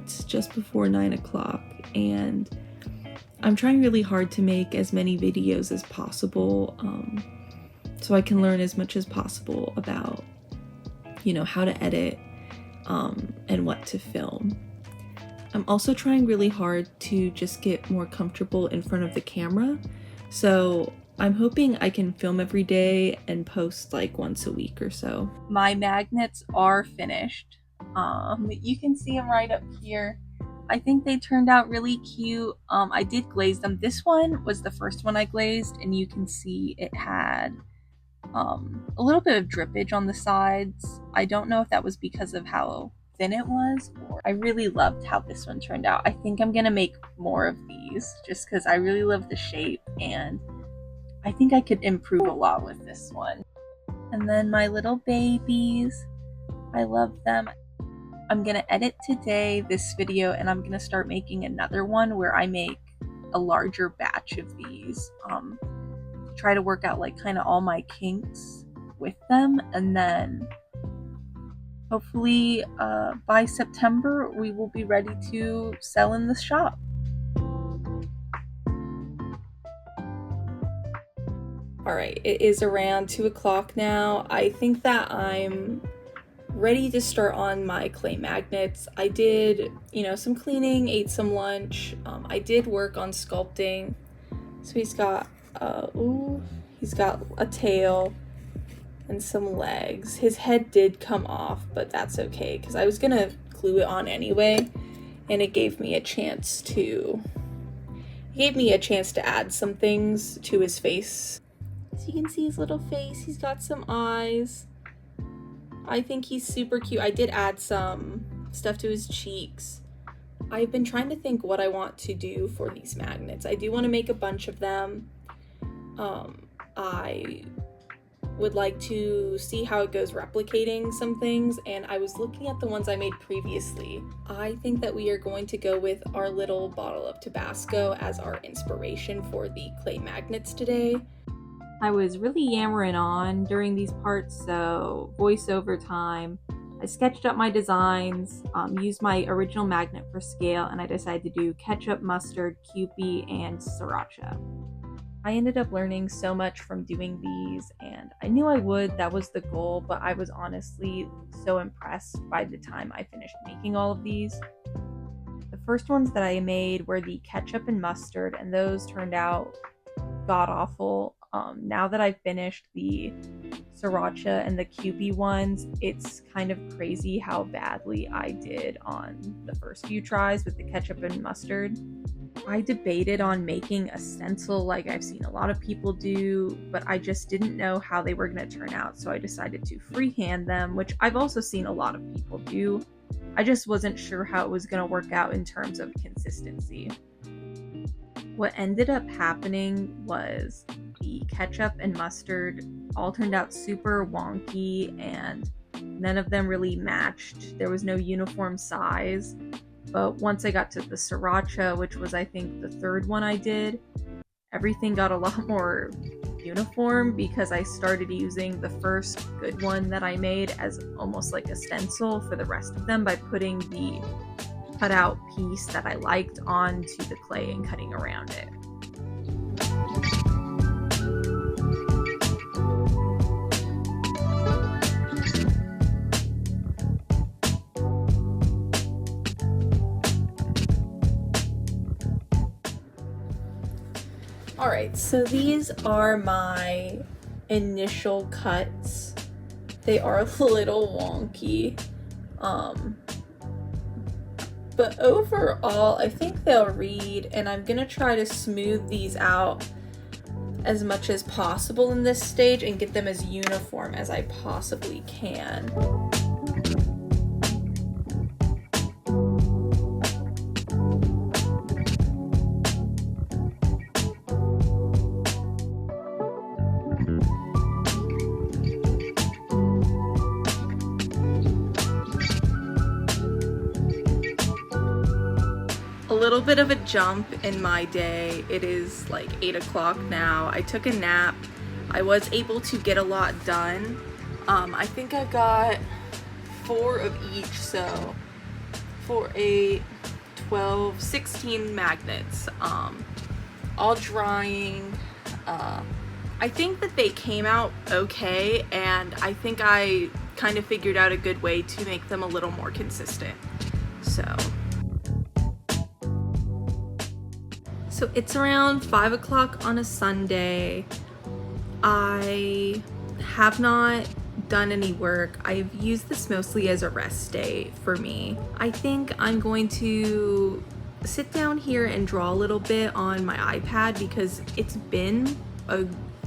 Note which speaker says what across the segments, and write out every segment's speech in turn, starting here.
Speaker 1: It's just before 9 o'clock and I'm trying really hard to make as many videos as possible so I can learn as much as possible about, you know, how to edit and what to film. I'm also trying really hard to just get more comfortable in front of the camera, so I'm hoping I can film every day and post like once a week or so. My magnets are finished. You can see them right up here. I think they turned out really cute. I did glaze them. This one was the first one I glazed, and you can see it had a little bit of drippage on the sides. I don't know if that was because of how thin it was, or I really loved how this one turned out. I think I'm gonna make more of these just because I really love the shape and I think I could improve a lot with this one. And then my little babies, I love them. I'm gonna edit today this video and I'm gonna start making another one where I make a larger batch of these. Try to work out like kind of all my kinks with them, and then hopefully by September we will be ready to sell in the shop. Alright, it is around 2 o'clock now. I think that I'm ready to start on my clay magnets. I did, you know, some cleaning, ate some lunch. I did work on sculpting. So he's got a tail and some legs. His head did come off, but that's okay because I was gonna glue it on anyway, and it gave me a chance to add some things to his face. So you can see his little face. He's got some eyes. I think he's super cute. I did add some stuff to his cheeks. I've been trying to think what I want to do for these magnets. I do want to make a bunch of them. I would like to see how it goes replicating some things, and I was looking at the ones I made previously. I think that we are going to go with our little bottle of Tabasco as our inspiration for the clay magnets today. I was really yammering on during these parts, so voiceover time. I sketched up my designs, used my original magnet for scale, and I decided to do ketchup, mustard, Kewpie, and sriracha. I ended up learning so much from doing these, and I knew I would. That was the goal, but I was honestly so impressed by the time I finished making all of these. The first ones that I made were the ketchup and mustard, and those turned out god-awful. Now that I've finished the sriracha and the Kewpie ones, it's kind of crazy how badly I did on the first few tries with the ketchup and mustard. I debated on making a stencil like I've seen a lot of people do, but I just didn't know how they were going to turn out, so I decided to freehand them, which I've also seen a lot of people do. I just wasn't sure how it was going to work out in terms of consistency. What ended up happening was the ketchup and mustard all turned out super wonky and none of them really matched. There was no uniform size. But once I got to the sriracha, which was I think the third one I did, everything got a lot more uniform because I started using the first good one that I made as almost like a stencil for the rest of them by putting the cutout piece that I liked onto the clay and cutting around it. Alright, so these are my initial cuts. They are a little wonky, but overall I think they'll read, and I'm gonna try to smooth these out as much as possible in this stage and get them as uniform as I possibly can. A little bit of a jump in my day. It is like 8 o'clock now. I took a nap. I was able to get a lot done. I think I got 4 of each, so for a 16 magnets, all drying. I think that they came out okay, and I think I kind of figured out a good way to make them a little more consistent. So it's around 5 o'clock on a Sunday. I have not done any work. I've used this mostly as a rest day for me. I think I'm going to sit down here and draw a little bit on my iPad because it's been a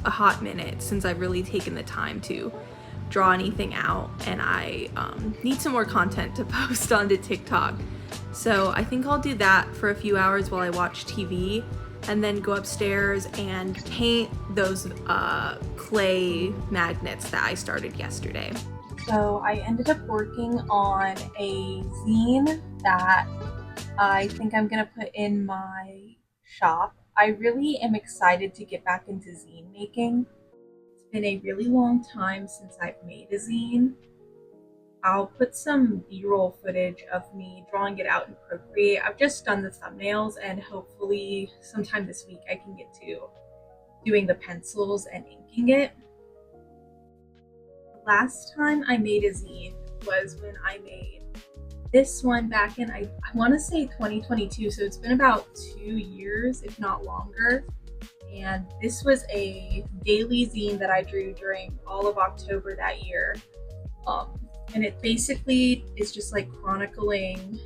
Speaker 1: hot minute since I've really taken the time to draw anything out, and I need some more content to post onto TikTok. So I think I'll do that for a few hours while I watch TV, and then go upstairs and paint those clay magnets that I started yesterday. So I ended up working on a zine that I think I'm gonna put in my shop. I really am excited to get back into zine making. It's been a really long time since I've made a zine. I'll put some B-roll footage of me drawing it out in Procreate. I've just done the thumbnails, and hopefully sometime this week I can get to doing the pencils and inking it. The last time I made a zine was when I made this one back in, I want to say 2022, so it's been about 2 years, if not longer. And this was a daily zine that I drew during all of October that year. And it basically is just like chronicling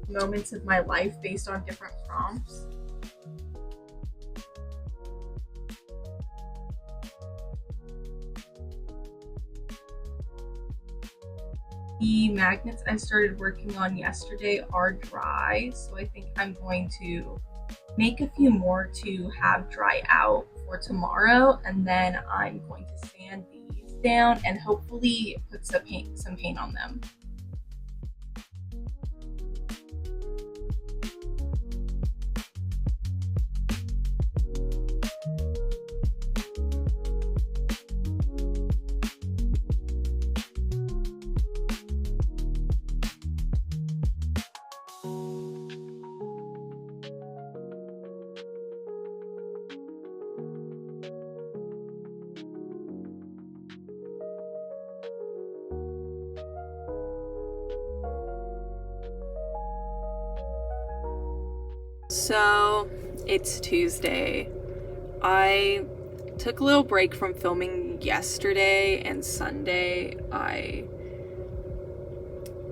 Speaker 1: moments of my life based on different prompts. The magnets I started working on yesterday are dry, so I think I'm going to make a few more to have dry out for tomorrow, and then I'm going to sand these down and hopefully put some paint on them. So it's Tuesday. I took a little break from filming yesterday and Sunday. I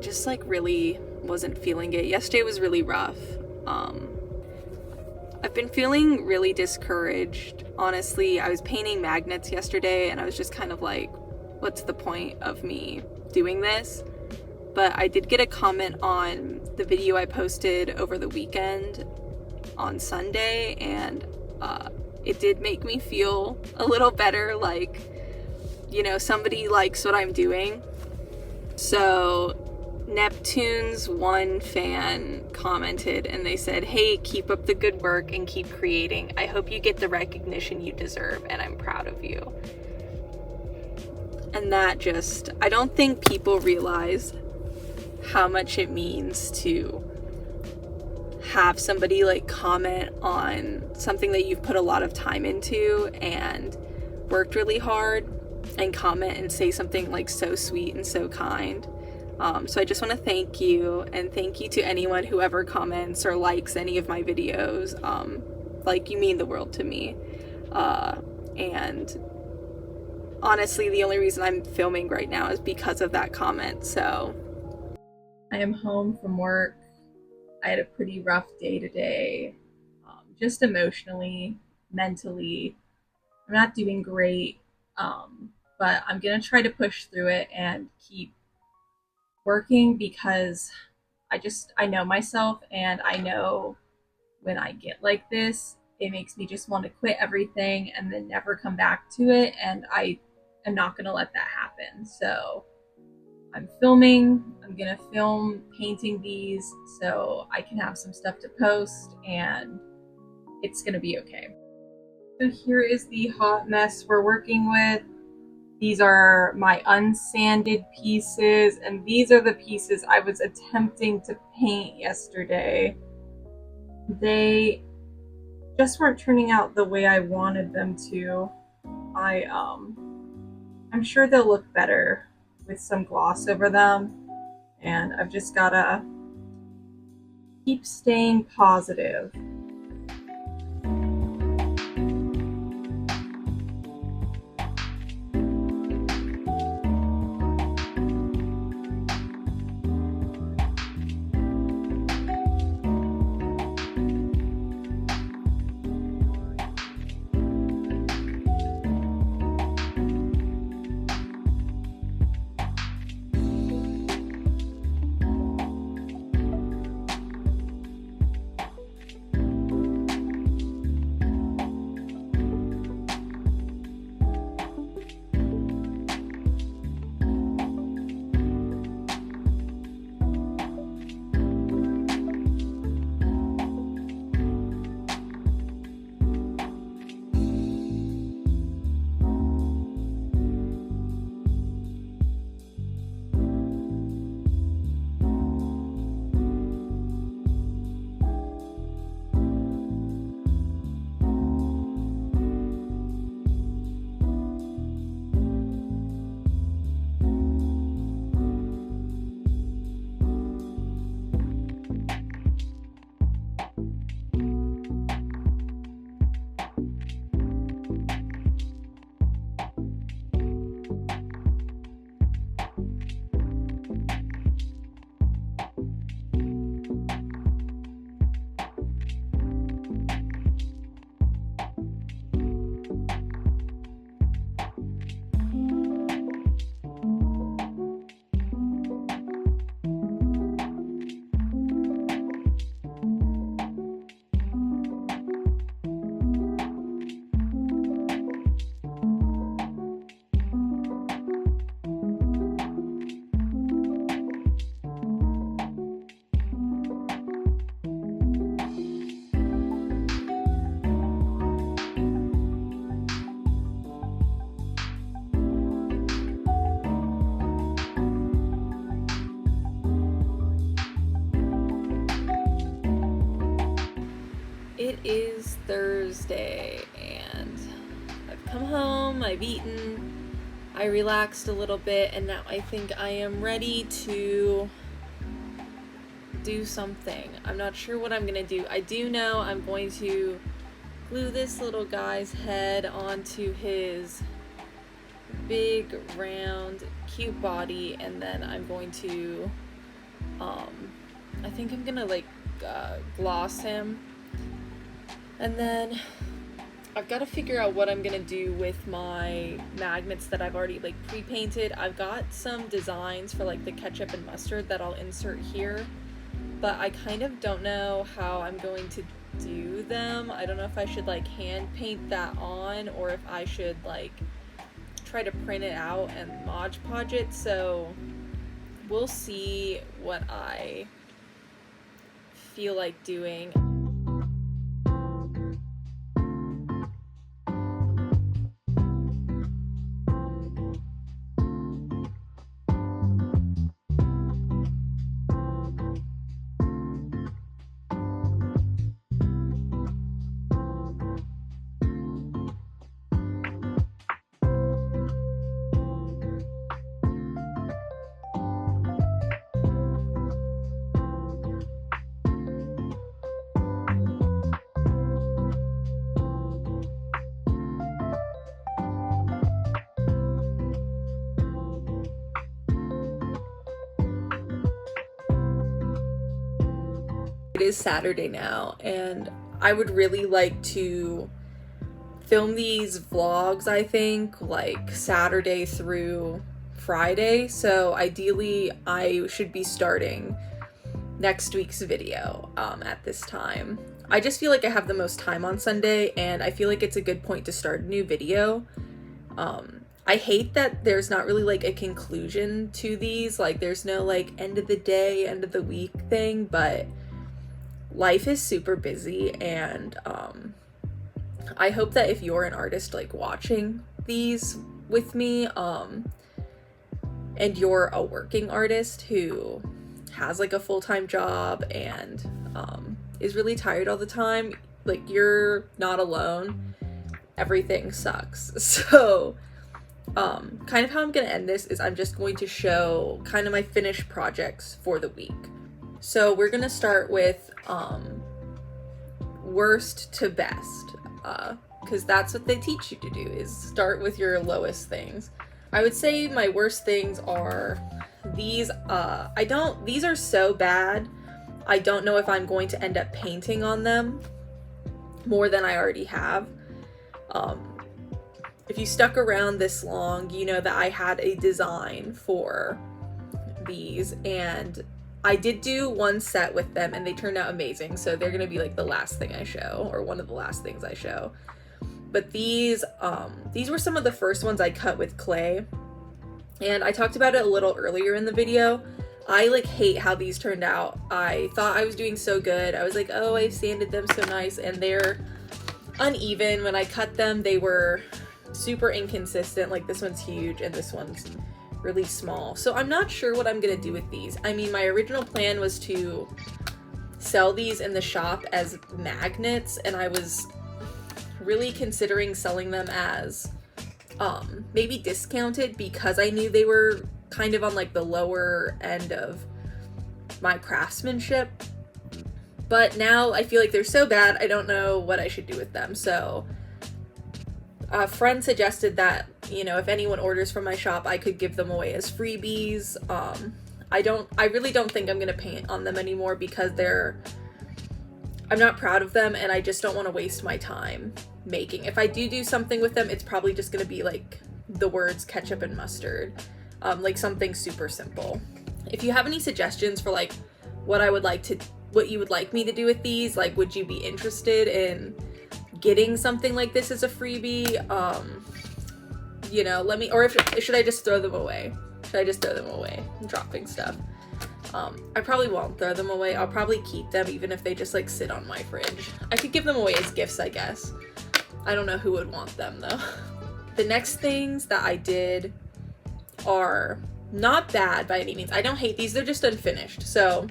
Speaker 1: just really wasn't feeling it. Yesterday was really rough. I've been feeling really discouraged. Honestly, I was painting magnets yesterday and I was just kind of like, what's the point of me doing this? But I did get a comment on the video I posted over the weekend on Sunday, and it did make me feel a little better, like, somebody likes what I'm doing. So Neptune's one fan commented and they said, "Hey, keep up the good work and keep creating. I hope you get the recognition you deserve, and I'm proud of you." And that just, I don't think people realize how much it means to have somebody comment on something that you've put a lot of time into and worked really hard, and comment and say something so sweet and so kind. So I just want to thank you, and thank you to anyone who ever comments or likes any of my videos. You mean the world to me. And honestly, the only reason I'm filming right now is because of that comment. So I am home from work. I had a pretty rough day today, just emotionally, mentally. I'm not doing great, but I'm going to try to push through it and keep working, because I know myself, and I know when I get like this, it makes me just want to quit everything and then never come back to it, and I am not going to let that happen. So I'm filming. I'm going to film painting these so I can have some stuff to post, and it's going to be okay. So here is the hot mess we're working with. These are my unsanded pieces, and these are the pieces I was attempting to paint yesterday. They just weren't turning out the way I wanted them to. I'm sure they'll look better with some gloss over them, and I've just gotta keep staying positive. It is Thursday, and I've come home, I've eaten, I relaxed a little bit, and now I think I am ready to do something. I'm not sure what I'm gonna do. I do know I'm going to glue this little guy's head onto his big, round, cute body, and then I'm going to, I think I'm gonna gloss him. And then I've got to figure out what I'm gonna do with my magnets that I've already pre-painted. I've got some designs for the ketchup and mustard that I'll insert here, but I kind of don't know how I'm going to do them. I don't know if I should hand paint that on, or if I should try to print it out and Mod Podge it. So we'll see what I feel like doing. It is Saturday now, and I would really like to film these vlogs, I think, Saturday through Friday. So ideally, I should be starting next week's video at this time. I just feel like I have the most time on Sunday, and I feel like it's a good point to start a new video. I hate that there's not really a conclusion to these. There's no end of the day, end of the week thing, but life is super busy, and I hope that if you're an artist watching these with me, and you're a working artist who has like a full-time job and is really tired all the time, like, you're not alone. Everything sucks. So kind of how I'm gonna end this is I'm just going to show kind of my finished projects for the week. So we're gonna start with worst to best, because that's what they teach you to do, is start with your lowest things. I would say my worst things are these. These are so bad, I don't know if I'm going to end up painting on them more than I already have. If you stuck around this long, you know that I had a design for these, and I did do one set with them and they turned out amazing, so they're gonna be like the last thing I show, or one of the last things I show. But these were some of the first ones I cut with clay, and I talked about it a little earlier in the video. I like hate how these turned out. I thought I was doing so good. I was like, oh, I sanded them so nice, and they're uneven. When I cut them, they were super inconsistent. Like, this one's huge and this one's really small. So I'm not sure what I'm gonna do with these. I mean, my original plan was to sell these in the shop as magnets, and I was really considering selling them as maybe discounted, because I knew they were kind of on like the lower end of my craftsmanship. But now I feel like they're so bad, I don't know what I should do with them. So a friend suggested that, you know, if anyone orders from my shop, I could give them away as freebies. I really don't think I'm gonna paint on them anymore, because I'm not proud of them, and I just don't want to waste my time making. If I do something with them, it's probably just gonna be like the words ketchup and mustard, like something super simple. If you have any suggestions for like what you would like me to do with these, like, would you be interested in getting something like this as a freebie? You know, let me, or should I just throw them away? Should I just throw them away? I'm dropping stuff. I probably won't throw them away. I'll probably keep them, even if they just like sit on my fridge. I could give them away as gifts, I guess. I don't know who would want them though. The next things that I did are not bad by any means. I don't hate these, they're just unfinished. So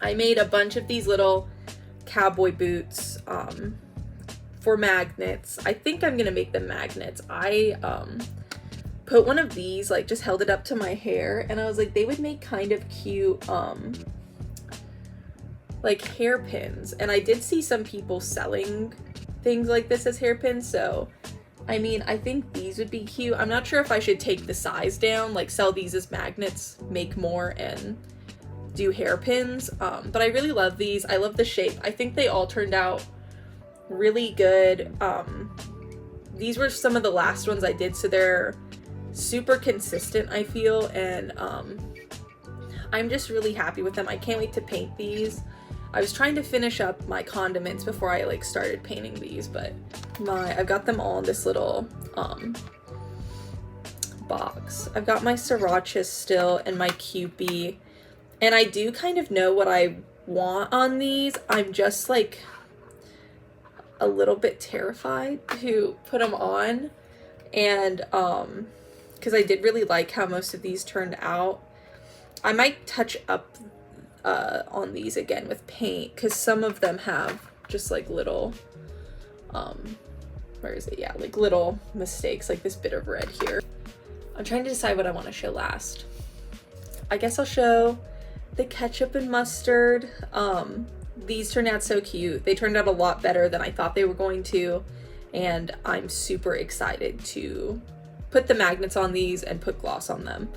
Speaker 1: I made a bunch of these little cowboy boots for magnets. I think I'm gonna make them magnets. I put one of these, like, just held it up to my hair, and I was like, they would make kind of cute like hairpins. And I did see some people selling things like this as hairpins, so I mean, I think these would be cute. I'm not sure if I should take the size down, like sell these as magnets, make more, and do hairpins. But I really love these. I love the shape. I think they all turned out really good. These were some of the last ones I did, so they're super consistent, I feel, and I'm just really happy with them. I can't wait to paint these. I was trying to finish up my condiments before I like started painting these, but I've got them all in this little box. I've got my sriracha still and my Kewpie, and I do kind of know what I want on these. I'm just like a little bit terrified to put them on, and because I did really like how most of these turned out. I might touch up on these again with paint, because some of them have just like little where is it? Yeah, like little mistakes, like this bit of red here. I'm trying to decide what I want to show last. I guess I'll show the ketchup and mustard. These turned out so cute. They turned out a lot better than I thought they were going to, and I'm super excited to put the magnets on these and put gloss on them.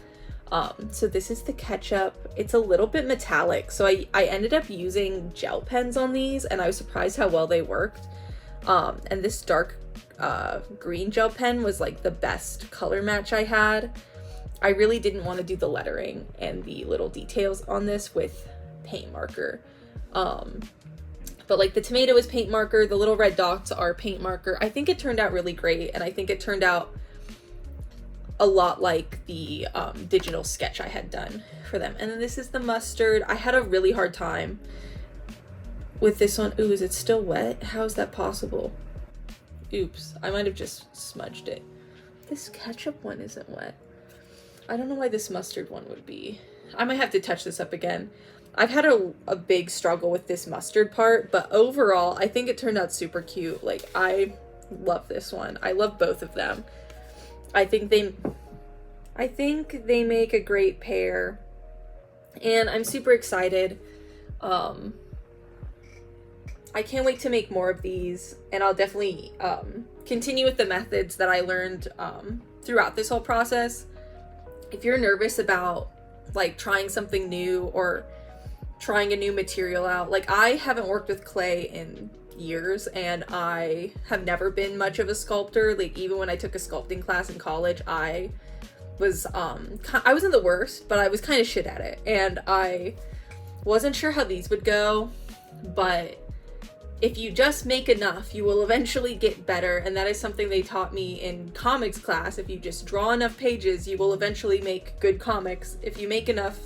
Speaker 1: So this is the ketchup. It's a little bit metallic, so I ended up using gel pens on these, and I was surprised how well they worked. And this dark green gel pen was like the best color match I had. I really didn't want to do the lettering and the little details on this with paint marker. But like the tomato is paint marker, the little red dots are paint marker. I think it turned out really great, and I think it turned out a lot like the digital sketch I had done for them. And then this is the mustard. I had a really hard time with this one. Ooh, is it still wet? How is that possible? Oops, I might have just smudged it. This ketchup one isn't wet. I don't know why this mustard one would be. I might have to touch this up again. I've had a big struggle with this mustard part, but overall, I think it turned out super cute. Like, I love this one. I love both of them. I think they make a great pair, and I'm super excited. I can't wait to make more of these, and I'll definitely continue with the methods that I learned throughout this whole process. If you're nervous about like trying something new or trying a new material out, like I haven't worked with clay in years, and I have never been much of a sculptor. Like, even when I took a sculpting class in college, I wasn't the worst, but I was kind of shit at it, and I wasn't sure how these would go. But if you just make enough, you will eventually get better, and that is something they taught me in comics class. If you just draw enough pages, you will eventually make good comics. If you make enough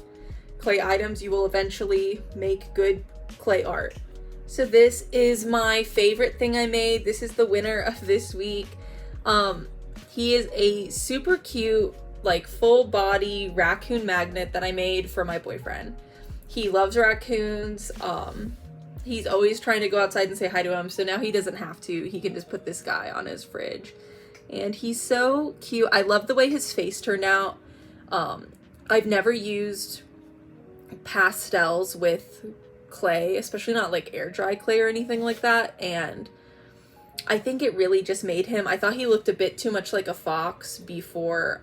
Speaker 1: clay items, you will eventually make good clay art. So this is my favorite thing I made. This is the winner of this week. He is a super cute, like, full body raccoon magnet that I made for my boyfriend. He loves raccoons. He's always trying to go outside and say hi to him, so now he doesn't have to. He can just put this guy on his fridge. And he's so cute. I love the way his face turned out. I've never used pastels with clay, especially not like air dry clay or anything like that, and I think it really just made him, I thought he looked a bit too much like a fox before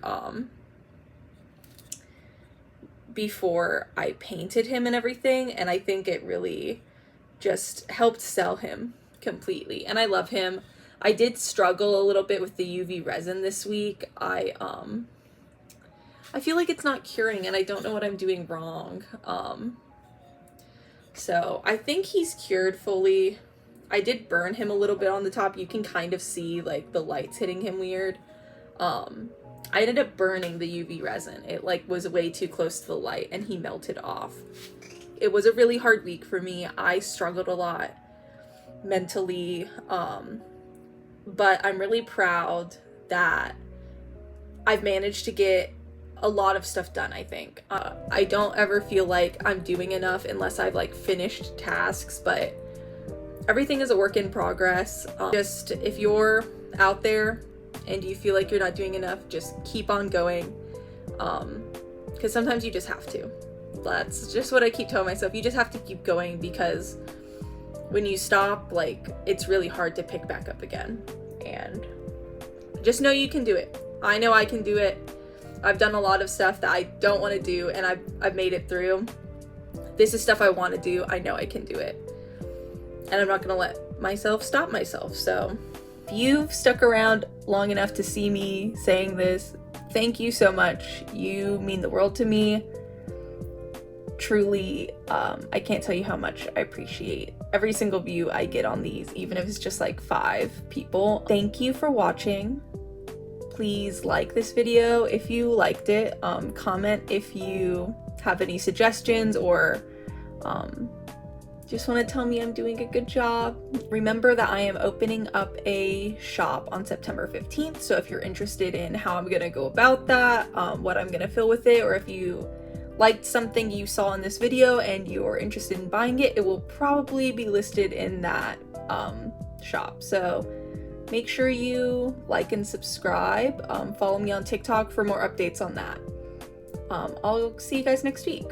Speaker 1: I painted him and everything, and I think it really just helped sell him completely. And I love him. I did struggle a little bit with the UV resin this week. I feel like it's not curing, and I don't know what I'm doing wrong. So I think he's cured fully. I did burn him a little bit on the top. You can kind of see like the lights hitting him weird. I ended up burning the UV resin. It like was way too close to the light, and he melted off. It was a really hard week for me. I struggled a lot mentally, but I'm really proud that I've managed to get a lot of stuff done, I think. I don't ever feel like I'm doing enough unless I've like finished tasks, but everything is a work in progress. Just if you're out there and you feel like you're not doing enough, just keep on going, because sometimes you just have to. That's just what I keep telling myself. You just have to keep going, because when you stop, like, it's really hard to pick back up again. And just know you can do it. I know I can do it. I've done a lot of stuff that I don't want to do, and I've made it through. This is stuff I want to do. I know I can do it, and I'm not going to let myself stop myself. So if you've stuck around long enough to see me saying this, thank you so much. You mean the world to me. Truly, I can't tell you how much I appreciate every single view I get on these, even if it's just like 5 people. Thank you for watching. Please like this video if you liked it. Comment if you have any suggestions, or just want to tell me I'm doing a good job. Remember that I am opening up a shop on September 15th, so if you're interested in how I'm gonna go about that, what I'm gonna fill with it, or if you liked something you saw in this video and you're interested in buying it, it will probably be listed in that shop. So make sure you like and subscribe. Follow me on TikTok for more updates on that. I'll see you guys next week.